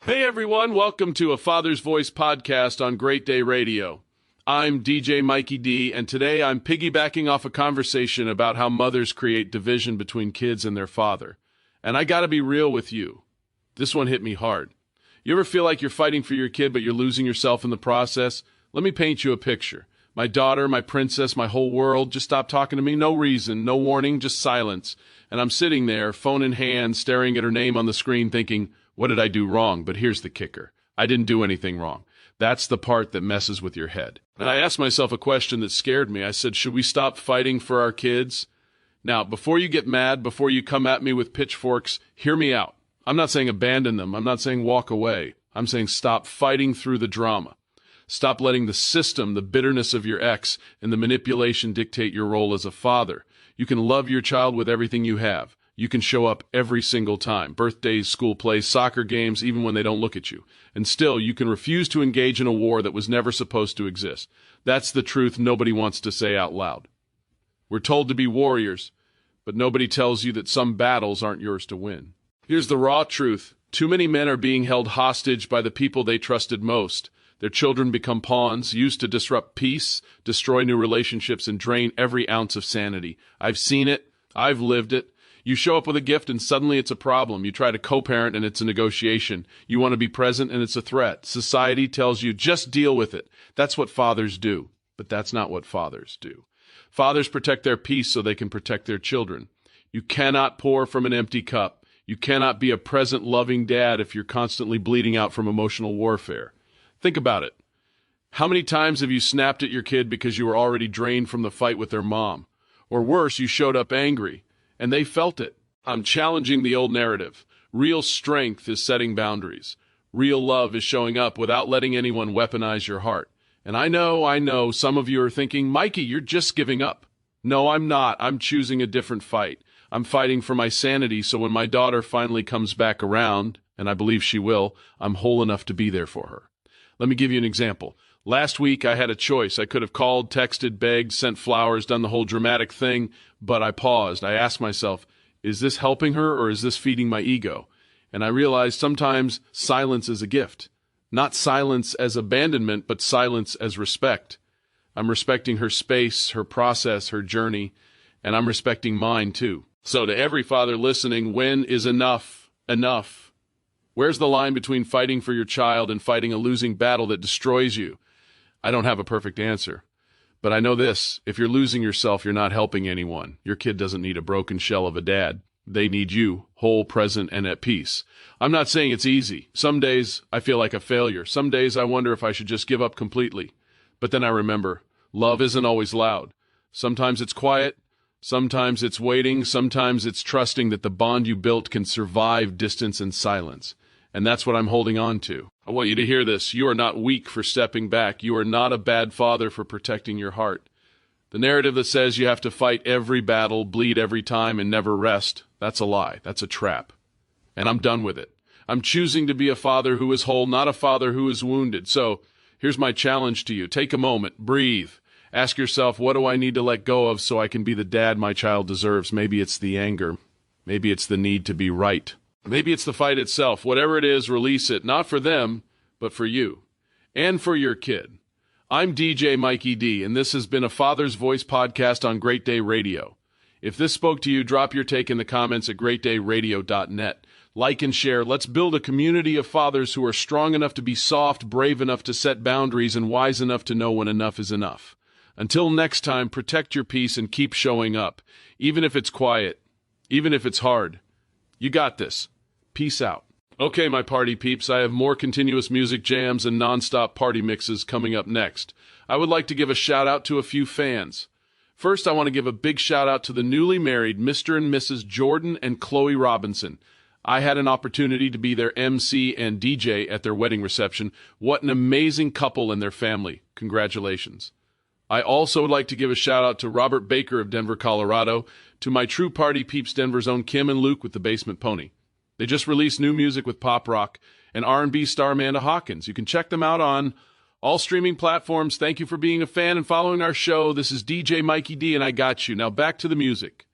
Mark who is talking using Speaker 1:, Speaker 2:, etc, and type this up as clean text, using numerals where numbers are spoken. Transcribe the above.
Speaker 1: Hey everyone, welcome to a Father's Voice podcast on Great Day Radio. I'm DJ Mikey D, and today I'm piggybacking off a conversation about how mothers create division between kids and their father. And I gotta be real with you. This one hit me hard. You ever feel like you're fighting for your kid, but you're losing yourself in the process? Let me paint you a picture. My daughter, my princess, my whole world just stopped talking to me. No reason, no warning, just silence. And I'm sitting there, phone in hand, staring at her name on the screen thinking, what did I do wrong? But here's the kicker. I didn't do anything wrong. That's the part that messes with your head. And I asked myself a question that scared me. I said, should we stop fighting for our kids? Now, before you get mad, before you come at me with pitchforks, hear me out. I'm not saying abandon them. I'm not saying walk away. I'm saying stop fighting through the drama. Stop letting the system, the bitterness of your ex, and the manipulation dictate your role as a father. You can love your child with everything you have. You can show up every single time, birthdays, school plays, soccer games, even when they don't look at you. And still, you can refuse to engage in a war that was never supposed to exist. That's the truth nobody wants to say out loud. We're told to be warriors, but nobody tells you that some battles aren't yours to win. Here's the raw truth. Too many men are being held hostage by the people they trusted most. Their children become pawns, used to disrupt peace, destroy new relationships, and drain every ounce of sanity. I've seen it. I've lived it. You show up with a gift and suddenly it's a problem. You try to co-parent and it's a negotiation. You want to be present and it's a threat. Society tells you just deal with it. That's what fathers do. But that's not what fathers do. Fathers protect their peace so they can protect their children. You cannot pour from an empty cup. You cannot be a present, loving dad if you're constantly bleeding out from emotional warfare. Think about it. How many times have you snapped at your kid because you were already drained from the fight with their mom? Or worse, you showed up angry. And they felt it. I'm challenging the old narrative. Real strength is setting boundaries. Real love is showing up without letting anyone weaponize your heart. And I know, some of you are thinking, Mikey, you're just giving up. No, I'm not. I'm choosing a different fight. I'm fighting for my sanity so when my daughter finally comes back around, and I believe she will, I'm whole enough to be there for her. Let me give you an example. Last week, I had a choice. I could have called, texted, begged, sent flowers, done the whole dramatic thing, but I paused. I asked myself, is this helping her or is this feeding my ego? And I realized sometimes silence is a gift. Not silence as abandonment, but silence as respect. I'm respecting her space, her process, her journey, and I'm respecting mine too. So to every father listening, when is enough enough? Where's the line between fighting for your child and fighting a losing battle that destroys you? I don't have a perfect answer, but I know this. If you're losing yourself, you're not helping anyone. Your kid doesn't need a broken shell of a dad. They need you, whole, present, and at peace. I'm not saying it's easy. Some days I feel like a failure. Some days I wonder if I should just give up completely. But then I remember, love isn't always loud. Sometimes it's quiet. Sometimes it's waiting. Sometimes it's trusting that the bond you built can survive distance and silence. And that's what I'm holding on to. I want you to hear this. You are not weak for stepping back. You are not a bad father for protecting your heart. The narrative that says you have to fight every battle, bleed every time, and never rest, that's a lie. That's a trap. And I'm done with it. I'm choosing to be a father who is whole, not a father who is wounded. So here's my challenge to you. Take a moment. Breathe. Ask yourself, what do I need to let go of so I can be the dad my child deserves? Maybe it's the anger. Maybe it's the need to be right. Maybe it's the fight itself. Whatever it is, release it, not for them, but for you and for your kid. I'm DJ Mikey D, and this has been a Father's Voice podcast on Great Day Radio. If this spoke to you, drop your take in the comments at greatdayradio.net. Like and share. Let's build a community of fathers who are strong enough to be soft, brave enough to set boundaries, and wise enough to know when enough is enough. Until next time, protect your peace and keep showing up, even if it's quiet, even if it's hard. You got this. Peace out. Okay, my party peeps, I have more continuous music jams and non-stop party mixes coming up next. I would like to give a shout-out to a few fans. First, I want to give a big shout-out to the newly married Mr. and Mrs. Jordan and Chloe Robinson. I had an opportunity to be their MC and DJ at their wedding reception. What an amazing couple and their family. Congratulations. I also would like to give a shout-out to Robert Baker of Denver, Colorado, to my true party peeps Denver's own Kim and Luke with the Basement Pony. They just released new music with pop rock and R&B star Amanda Hawkins. You can check them out on all streaming platforms. Thank you for being a fan and following our show. This is DJ Mikey D, and I got you. Now back to the music.